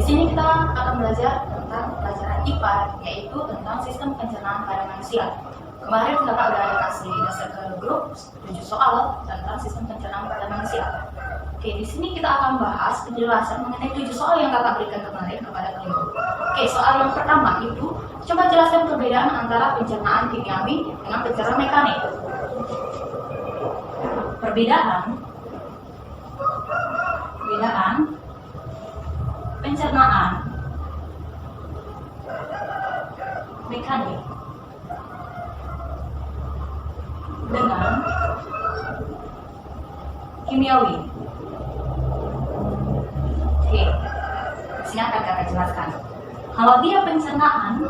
Di sini kita akan belajar tentang pelajaran IPA, yaitu tentang sistem pencernaan pada manusia. Kemarin kakak udah ada kasih dasar ke grup 7 soal tentang sistem pencernaan pada manusia. Oke, di sini kita akan bahas penjelasan mengenai 7 soal yang kakak berikan kemarin kepada kalian. Oke, soal yang pertama itu coba jelaskan perbedaan antara pencernaan kimiawi dengan pencernaan mekanik. Perbedaan pencernaan mekanik dengan kimiawi. Oke, sini akan kakak jelaskan. Kalau dia pencernaan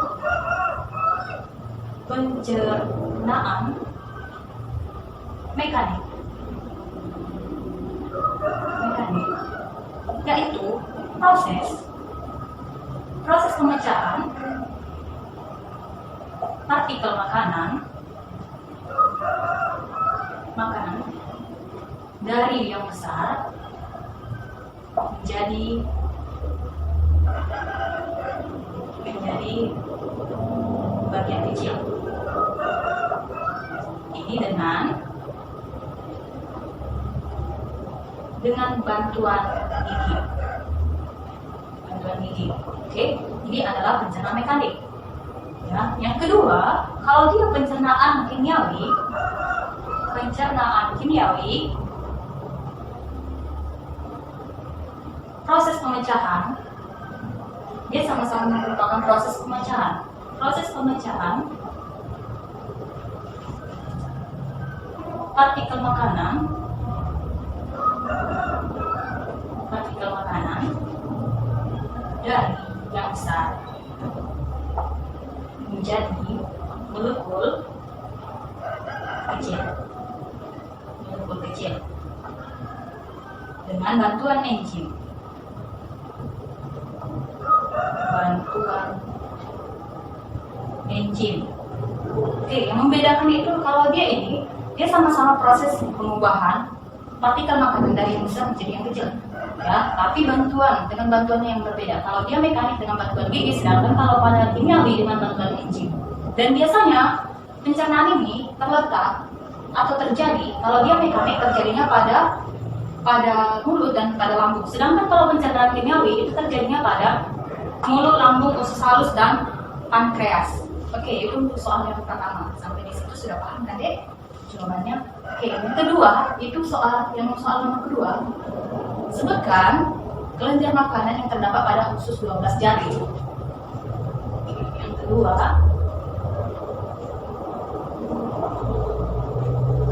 mekanik, yaitu proses pemecahan partikel makanan dari yang besar menjadi bagian kecil. Ini dengan bantuan gigi. Oke, ini adalah pencernaan mekanik. Ya, yang kedua, kalau dia pencernaan kimiawi, proses pemecahan, dia sama-sama merupakan proses pemecahan. Proses pemecahan partikel makanan dari yang besar menjadi molekul kecil dengan bantuan enzim. Oke, yang membedakan itu kalau dia sama-sama proses pengubahan partikel makanan dari yang besar menjadi yang kecil. Ya, tapi dengan bantuannya yang berbeda. Kalau dia mekanik dengan bantuan gigi, sedangkan kalau pada kimiawi dengan bantuan enzim. Dan biasanya pencernaan ini terletak atau terjadi, kalau dia mekanik terjadinya pada mulut dan pada lambung. Sedangkan kalau pencernaan kimiawi itu terjadinya pada mulut, lambung, usus halus dan pankreas. Oke, itu untuk soal yang pertama. Sampai di situ sudah paham kan, Dek? Jawabannya. Oke, yang kedua itu soal nomor kedua. Sebutkan kelenjar makanan yang terdapat pada usus 12 jari. Yang kedua,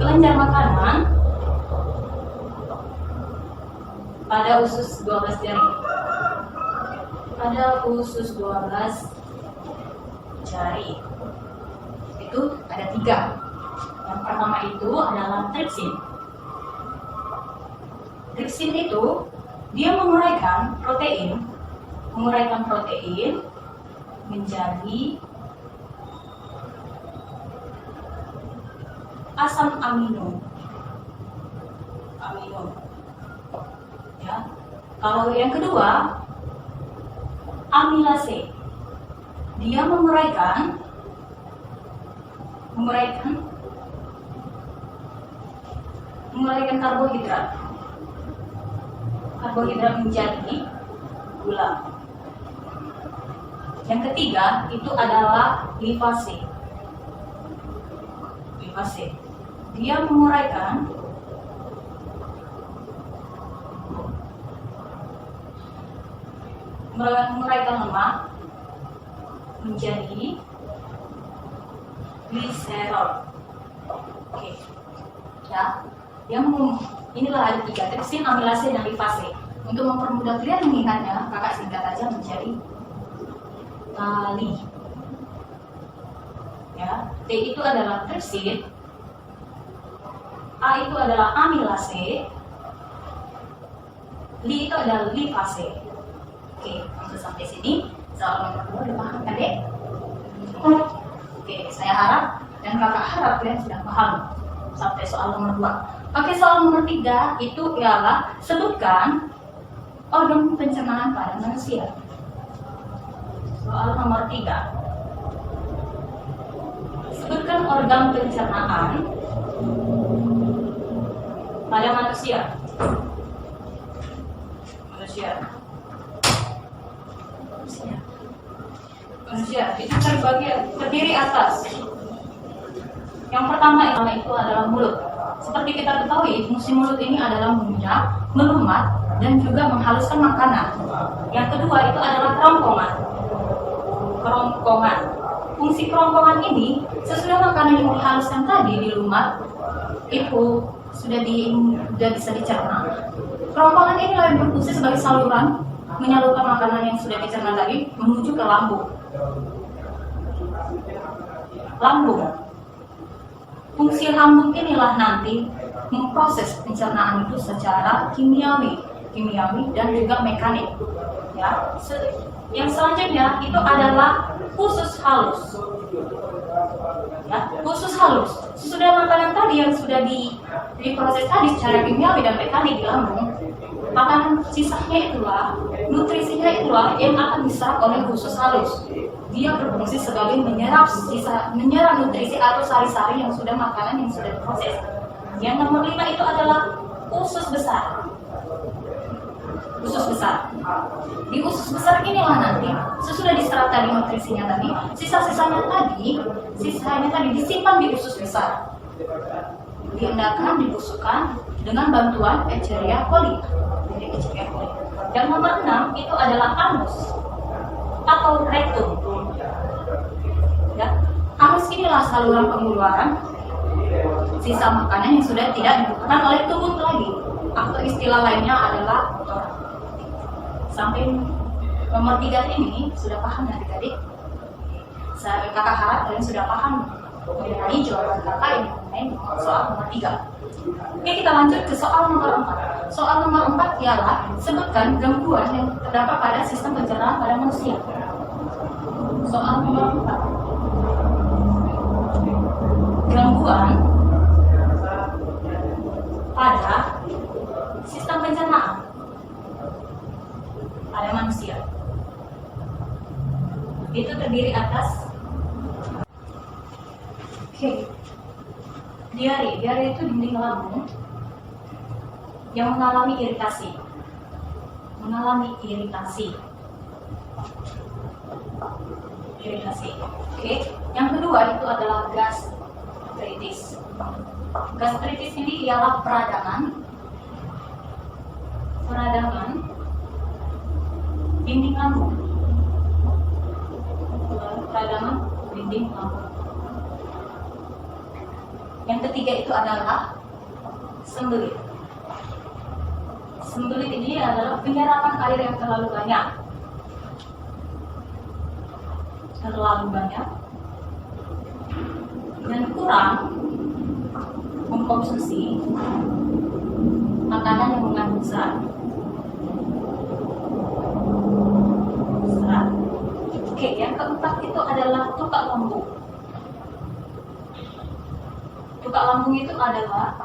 kelenjar makanan pada usus 12 jari. Pada usus 12 jari itu ada 3. Yang pertama itu adalah tripsin. Tripsin itu dia menguraikan protein menjadi asam amino. Ya. Kalau yang kedua amilase, dia menguraikan karbohidrat menjadi gula. Yang ketiga itu adalah lipase. Dia menguraikan lemak menjadi gliserol. Oke. Ya. Inilah ada 3, tripsin, amilase, dan lipase. Untuk mempermudah kalian mengingatnya, kakak singkat aja menjadi tali. Ya, T itu adalah tripsin, A itu adalah amilase, Li itu adalah lipase. Oke, langsung sampai sini. Soal nomor 2 udah paham kan, Dek? Oke, saya harap dan kakak harap kalian sudah paham sampai soal nomor 2. Oke, soal nomor 3 itu ialah sebutkan organ pencernaan pada manusia. Soal nomor 3. Sebutkan organ pencernaan pada manusia. Manusia itu terdiri atas. Yang pertama itu adalah mulut. Seperti kita ketahui, fungsi mulut ini adalah mengunyah, melumat, dan juga menghaluskan makanan. Yang kedua itu adalah kerongkongan. Fungsi kerongkongan ini, sesudah makanan yang dihaluskan tadi dilumat, itu sudah bisa dicerna. Kerongkongan ini lalu berfungsi sebagai saluran menyalurkan makanan yang sudah dicerna tadi menuju ke lambung. Fungsi lambung inilah nanti memproses pencernaan itu secara kimiawi dan juga mekanik. Ya, yang selanjutnya itu adalah usus halus. Ya, usus halus. Sesudah makanan tadi yang sudah diproses tadi secara kimiawi dan mekanik di lambung, makanan sisanya itulah, nutrisinya itulah yang akan diserap oleh usus halus. Dia berfungsi sebagai menyerap nutrisi atau sari-sari yang sudah makanan yang sudah diproses. Yang nomor 5 itu adalah usus besar. Di usus besar inilah nanti sesudah diserap tadi nutrisinya tadi, sisanya tadi disimpan di usus besar. Diendapkan, dibusukkan dengan bantuan Escherichia coli. Yang nomor 6 itu adalah anus atau rektum. Ya, anus inilah saluran pengeluaran sisa makanan yang sudah tidak dibutuhkan oleh tubuh lagi, atau istilah lainnya adalah kotoran. Sampai nomor 3 ini sudah paham ya adik-adik? Kakak harap kalian sudah paham mengenai jawaban kakak ini mengenai soal nomor 3. Oke, kita lanjut ke soal nomor 4. Soal nomor 4 ialah sebutkan gangguan yang terdapat pada sistem pencernaan pada manusia. Soal nomor 4. Gangguan pada sistem pencernaan pada manusia. Itu terdiri atas diare itu dinding lambung yang mengalami iritasi. Yang kedua itu adalah gastritis. Gastritis ini ialah peradangan dinding lambung. Yang ketiga itu adalah sembelit. Sembelit ini adalah penyerapan air yang terlalu banyak dan kurang mengkonsumsi makanan yang mengandung serat. Yang keempat itu adalah tukak lambung. Tukak lambung itu adalah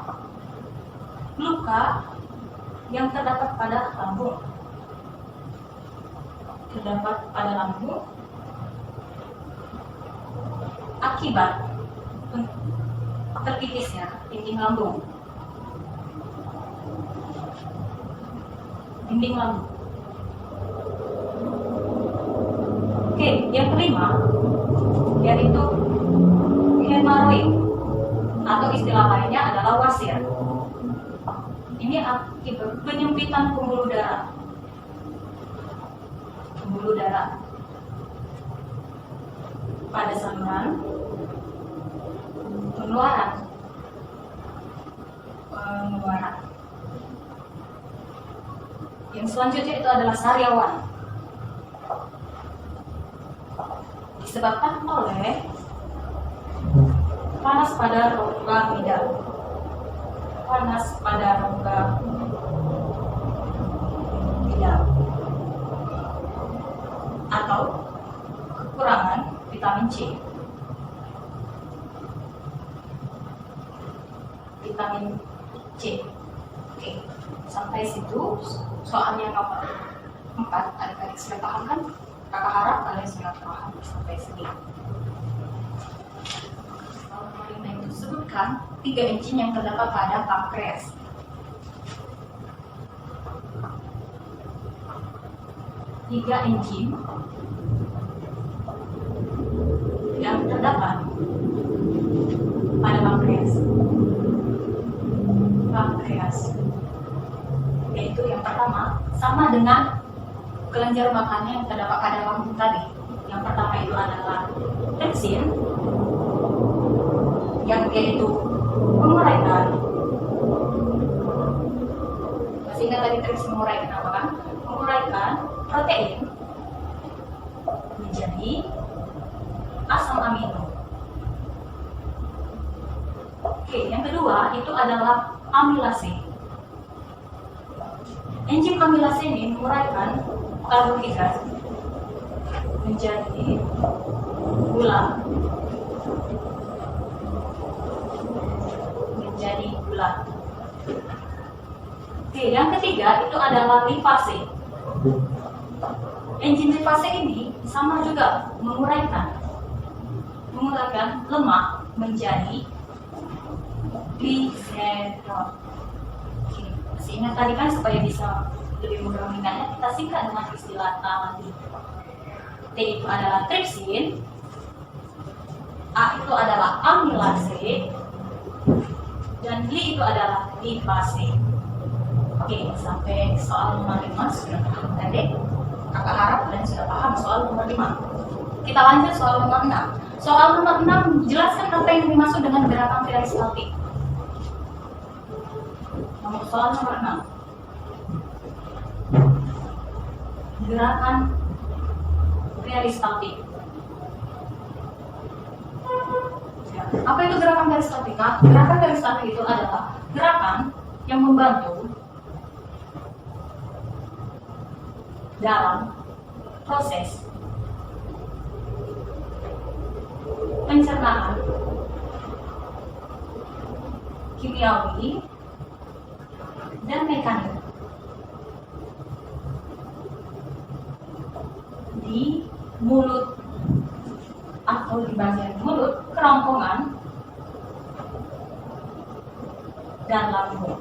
luka yang terdapat pada lambung. Akibat terkitisnya dinding lambung. Yang kelima yaitu hemoroid atau istilah lainnya adalah wasir. Ini akibat penyempitan pembuluh darah pada saluran pengeluaran. Yang selanjutnya itu adalah sariawan, disebabkan oleh panas pada rongga bidang. Atau kekurangan vitamin C. Oke, sampai situ soalnya nomor 4. Adik-adik sudah paham kan? Kakak harap kalian sudah paham sampai sini. Soal nomor 5 itu sebutkan 3 enzim yang terdapat pada pankreas. Tiga enzim yang terdapat pada pankreas. Yaitu yang pertama sama dengan kelenjar makannya yang terdapat pada lambung tadi. Yang pertama itu adalah trypsin, yang dia itu menguraikan. Masih ingat tadi trypsin menguraikan apa kan? Menguraikan protein menjadi asam amino. Oke, yang kedua itu adalah amilase. Enzim amilase ini menguraikan karbohidrat menjadi gula. Oke, yang ketiga itu adalah lipase. Enzim lipase ini sama juga menguraikan lemak menjadi gliserol. Masih ingat tadi kan, supaya bisa lebih mudah mengingatnya, kita singkat dengan istilah tadi. T itu adalah trypsin, A itu adalah amilase, dan G itu adalah lipase. Oke, sampai soal nomor 5 sudah paham tadi. Kakak harap kalian sudah paham soal nomor 5. Kita lanjut soal nomor 6. Soal nomor 6 jelaskan apa yang dimaksud dengan gerakan peristaltik. Soal nomor 6. Gerakan peristaltik. Apa itu gerakan peristaltik? Gerakan peristaltik itu adalah gerakan yang membantu dalam proses pencernaan kimiawi dan mekanik di mulut atau di bagian mulut, kerongkongan, dan lambung.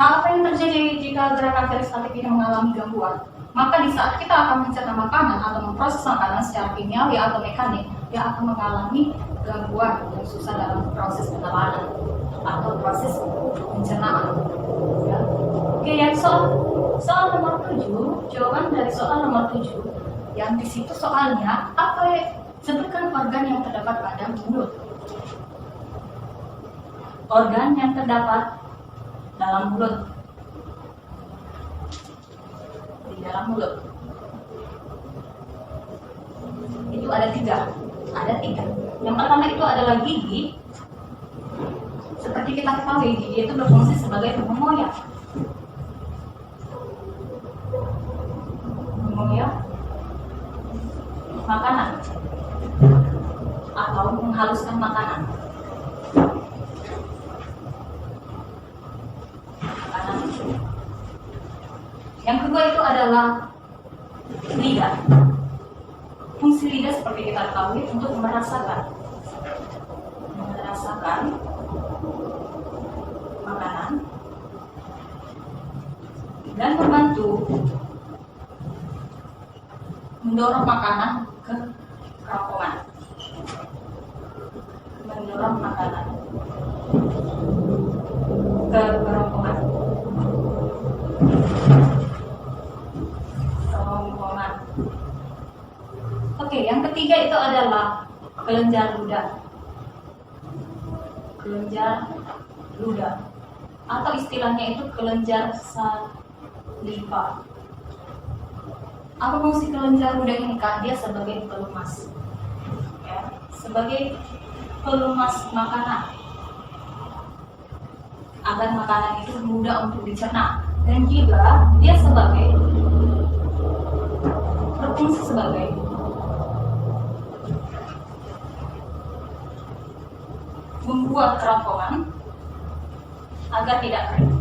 Apa yang terjadi jika gerakan peristaltik ini mengalami gangguan? Maka di saat kita akan mencerna makanan atau memproses makanan secara kimiawi atau mekanik, dia akan mengalami gangguan yang susah dalam proses penebalan atau proses pencernaan. Ya. Oke, yang soal nomor 7, jawaban dari soal nomor 7, yang di situ soalnya sebutkan organ yang terdapat pada mulut. Organ yang terdapat dalam mulut. Di dalam mulut. Itu ada tiga. Yang pertama itu adalah gigi. Seperti kita ketahui, gigi itu berfungsi sebagai pengoyak makanan atau menghaluskan makanan. Yang kedua itu adalah lidah. Fungsi lidah seperti kita ketahui untuk merasakan makanan dan membantu mendorong makanan ke kerongkongan. Oke, yang ketiga itu adalah kelenjar ludah atau istilahnya itu kelenjar saliva. Apa fungsi kelenjar ludah ini? Dia sebagai pelumas, ya, sebagai pelumas makanan agar makanan itu mudah untuk dicerna, dan juga dia berfungsi sebagai membuat kerongkongan agar tidak kering.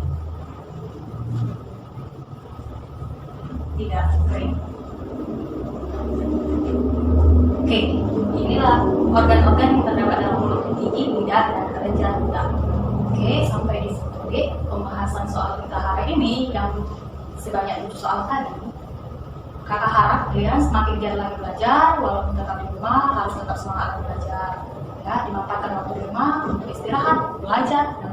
tidak kering. Oke, inilah organ-organ yang terdapat dalam mulut: gigi, lidah, dan kelenjar ludah. Oke, sampai di situ pembahasan soal kita hari ini yang sebanyak 7 soal tadi. Kakak harap kalian semakin giat lagi belajar, walaupun tetap di rumah harus tetap semangat belajar. Ya, dimanfaatkan waktu di rumah untuk istirahat, belajar, dan